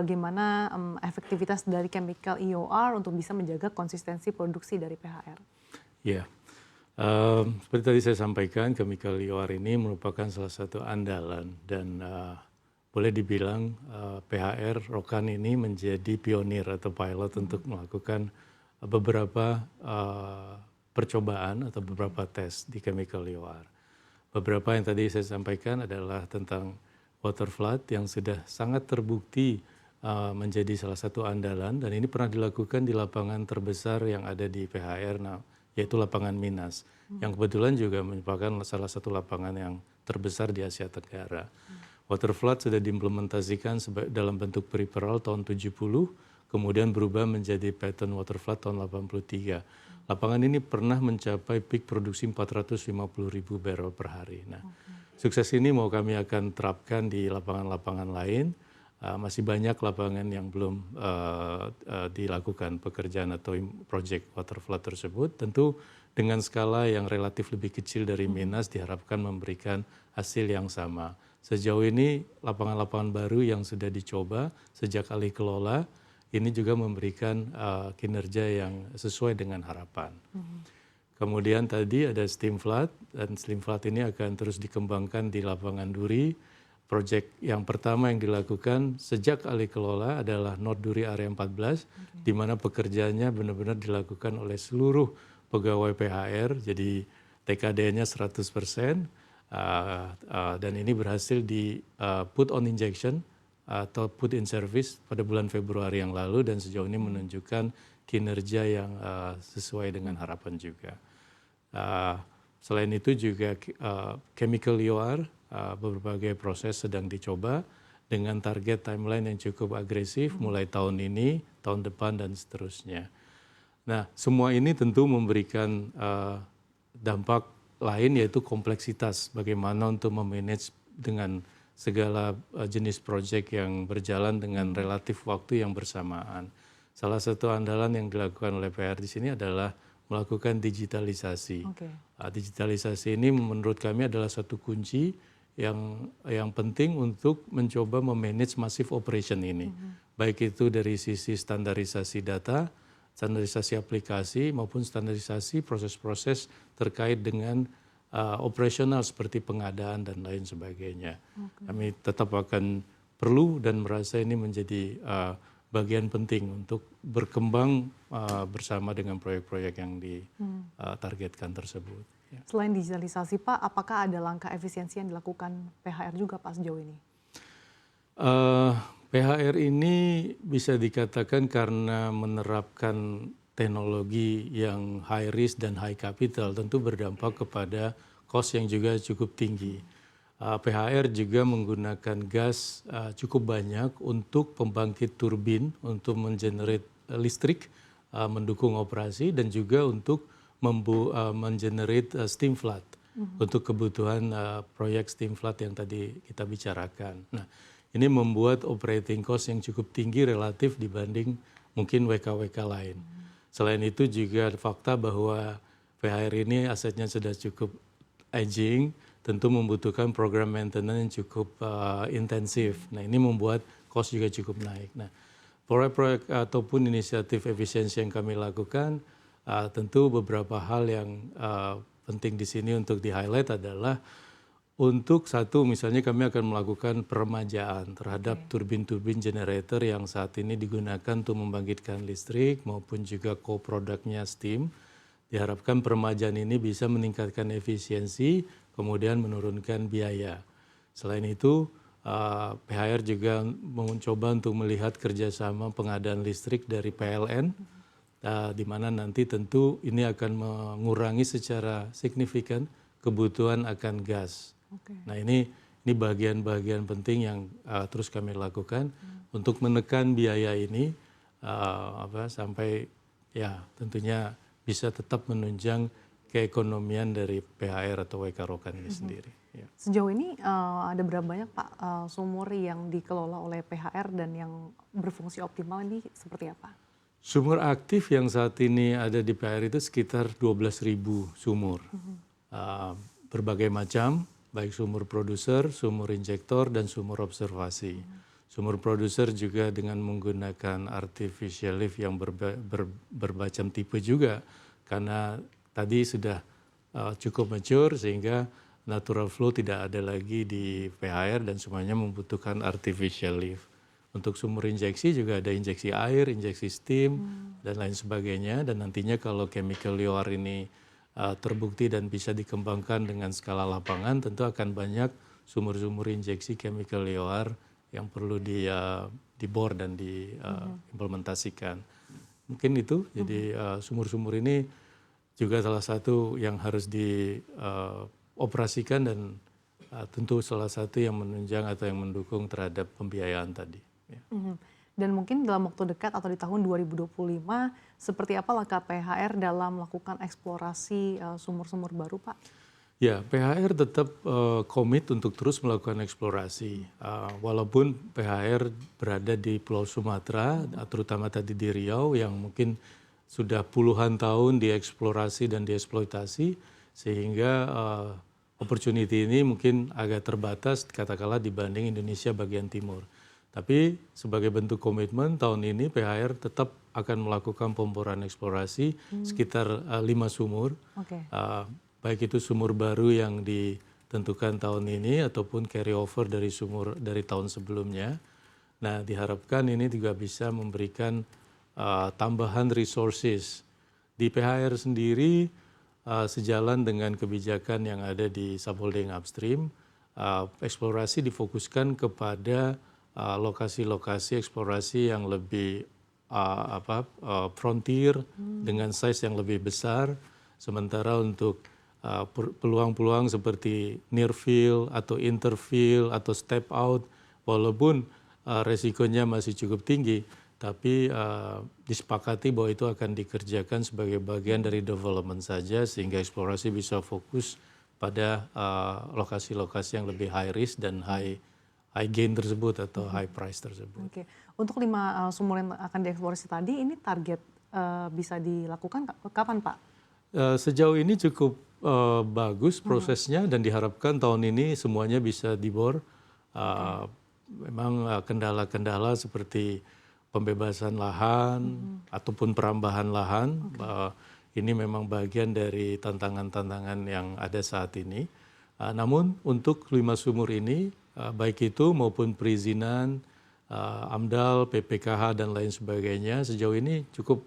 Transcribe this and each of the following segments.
bagaimana efektivitas dari chemical EOR untuk bisa menjaga konsistensi produksi dari PHR? Ya, seperti tadi saya sampaikan, chemical EOR ini merupakan salah satu andalan dan boleh dibilang PHR Rokan ini menjadi pionir atau pilot untuk melakukan beberapa percobaan atau beberapa tes di chemical EOR. Beberapa yang tadi saya sampaikan adalah tentang water flood yang sudah sangat terbukti menjadi salah satu andalan, dan ini pernah dilakukan di lapangan terbesar yang ada di PHR, yaitu lapangan Minas, yang kebetulan juga merupakan salah satu lapangan yang terbesar di Asia Tenggara. Water flood sudah diimplementasikan dalam bentuk peripheral tahun 70, kemudian berubah menjadi pattern water flood tahun 83. Lapangan ini pernah mencapai peak produksi 450.000 barrel per hari. Nah, sukses ini mau kami akan terapkan di lapangan-lapangan lain. Masih banyak lapangan yang belum dilakukan pekerjaan atau project water flood tersebut. Tentu dengan skala yang relatif lebih kecil dari Minas diharapkan memberikan hasil yang sama. Sejauh ini lapangan-lapangan baru yang sudah dicoba sejak alih kelola ini juga memberikan kinerja yang sesuai dengan harapan. Kemudian tadi ada steam flood, dan steam flood ini akan terus dikembangkan di lapangan Duri. Proyek yang pertama yang dilakukan sejak alih kelola adalah North Duri Area 14, di mana pekerjaannya benar-benar dilakukan oleh seluruh pegawai PHR, jadi TKD-nya 100%, dan ini berhasil di put on injection atau put in service pada bulan Februari yang lalu, dan sejauh ini menunjukkan kinerja yang sesuai dengan harapan juga. Selain itu juga chemical EOR, berbagai proses sedang dicoba dengan target timeline yang cukup agresif mulai tahun ini, tahun depan, dan seterusnya. Nah, semua ini tentu memberikan dampak lain, yaitu kompleksitas bagaimana untuk memanage dengan segala jenis proyek yang berjalan dengan relatif waktu yang bersamaan. Salah satu andalan yang dilakukan oleh PR di sini adalah melakukan digitalisasi. Digitalisasi ini menurut kami adalah satu kunci yang penting untuk mencoba memanage massive operation ini. Baik itu dari sisi standarisasi data, standarisasi aplikasi, maupun standarisasi proses-proses terkait dengan operasional seperti pengadaan dan lain sebagainya. Kami tetap akan perlu dan merasa ini menjadi bagian penting untuk berkembang bersama dengan proyek-proyek yang ditargetkan tersebut. Ya. Selain digitalisasi Pak, apakah ada langkah efisiensi yang dilakukan PHR juga Pak sejauh ini? PHR ini bisa dikatakan karena menerapkan teknologi yang high risk dan high capital tentu berdampak kepada cost yang juga cukup tinggi. PHR juga menggunakan gas cukup banyak untuk pembangkit turbin untuk mengenerate listrik, mendukung operasi, dan juga untuk mengenerate steam flood untuk kebutuhan proyek steam flood yang tadi kita bicarakan. Nah, ini membuat operating cost yang cukup tinggi relatif dibanding mungkin WK-WK lain. Selain itu juga fakta bahwa PHR ini asetnya sudah cukup aging, tentu membutuhkan program maintenance yang cukup intensif. Nah, ini membuat cost juga cukup naik. Nah, proyek-proyek ataupun inisiatif efisiensi yang kami lakukan, tentu beberapa hal yang penting di sini untuk di-highlight adalah untuk satu, misalnya kami akan melakukan peremajaan terhadap turbin-turbin generator yang saat ini digunakan untuk membangkitkan listrik maupun juga co-productnya steam. Diharapkan peremajaan ini bisa meningkatkan efisiensi, kemudian menurunkan biaya. Selain itu, PHR juga mencoba untuk melihat kerjasama pengadaan listrik dari PLN, di mana nanti tentu ini akan mengurangi secara signifikan kebutuhan akan gas. Nah, ini bagian-bagian penting yang terus kami lakukan untuk menekan biaya ini sampai ya tentunya bisa tetap menunjang keekonomian dari PHR atau WK Rokan ini sendiri. Ya. Sejauh ini ada berapa banyak Pak sumur yang dikelola oleh PHR dan yang berfungsi optimal ini seperti apa? Sumur aktif yang saat ini ada di PHR itu sekitar 12.000 sumur. Berbagai macam, baik sumur produser, sumur injektor, dan sumur observasi. sumur produser juga dengan menggunakan artificial lift yang bermacam tipe juga, karena tadi sudah cukup mature sehingga natural flow tidak ada lagi di PHR dan semuanya membutuhkan artificial lift. Untuk sumur injeksi juga ada injeksi air, injeksi steam, dan lain sebagainya. Dan nantinya kalau chemical lure ini terbukti dan bisa dikembangkan dengan skala lapangan, tentu akan banyak sumur-sumur injeksi chemical lure yang perlu dibor dan diimplementasikan. Mungkin itu, jadi sumur-sumur ini juga salah satu yang harus dioperasikan dan tentu salah satu yang menunjang atau yang mendukung terhadap pembiayaan tadi. Ya. Dan mungkin dalam waktu dekat atau di tahun 2025, seperti apa langkah PHR dalam melakukan eksplorasi sumur-sumur baru, Pak? Ya, PHR tetap komit untuk terus melakukan eksplorasi. Walaupun PHR berada di Pulau Sumatera, terutama tadi di Riau, yang mungkin sudah puluhan tahun dieksplorasi dan dieksploitasi, sehingga opportunity ini mungkin agak terbatas, katakanlah dibanding Indonesia bagian timur. Tapi sebagai bentuk komitmen tahun ini PHR tetap akan melakukan pemboran eksplorasi sekitar 5 sumur, baik itu sumur baru yang ditentukan tahun ini ataupun carry over dari sumur dari tahun sebelumnya. Nah, diharapkan ini juga bisa memberikan tambahan resources di PHR sendiri, sejalan dengan kebijakan yang ada di subholding upstream. Eksplorasi difokuskan kepada lokasi-lokasi eksplorasi yang lebih frontier dengan size yang lebih besar, sementara untuk peluang-peluang seperti near field atau interfield atau step out, walaupun resikonya masih cukup tinggi, tapi disepakati bahwa itu akan dikerjakan sebagai bagian dari development saja, sehingga eksplorasi bisa fokus pada lokasi-lokasi yang lebih high risk dan high gain tersebut atau high price tersebut. Oke. Untuk 5 sumur yang akan dieksplorasi tadi, ini target bisa dilakukan kapan, Pak? Sejauh ini cukup bagus prosesnya dan diharapkan tahun ini semuanya bisa dibor. Memang kendala-kendala seperti pembebasan lahan ataupun perambahan lahan, ini memang bagian dari tantangan-tantangan yang ada saat ini. Namun untuk 5 sumur ini, baik itu maupun perizinan, AMDAL, PPKH dan lain sebagainya, sejauh ini cukup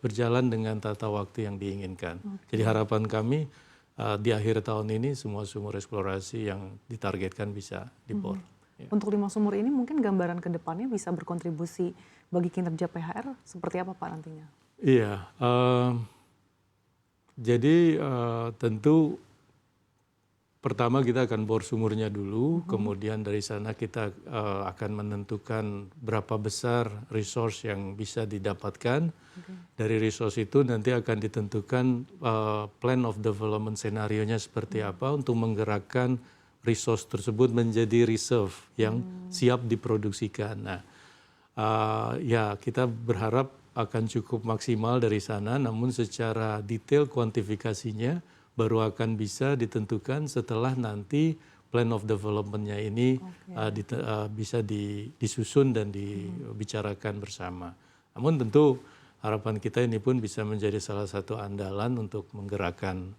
berjalan dengan tata waktu yang diinginkan. Jadi harapan kami di akhir tahun ini semua sumur eksplorasi yang ditargetkan bisa dibor. Ya. Untuk 5 sumur ini mungkin gambaran ke depannya bisa berkontribusi bagi kinerja PHR seperti apa, Pak, nantinya? Iya, jadi tentu pertama kita akan bor sumurnya dulu, kemudian dari sana kita akan menentukan berapa besar resource yang bisa didapatkan. Dari resource itu nanti akan ditentukan plan of development scenario-nya seperti apa untuk menggerakkan resource tersebut menjadi reserve yang siap diproduksikan. Nah, ya kita berharap akan cukup maksimal dari sana, namun secara detail kuantifikasinya baru akan bisa ditentukan setelah nanti plan of development-nya ini bisa disusun dan dibicarakan bersama. Namun tentu harapan kita ini pun bisa menjadi salah satu andalan untuk menggerakkan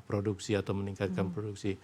produksi atau meningkatkan produksi.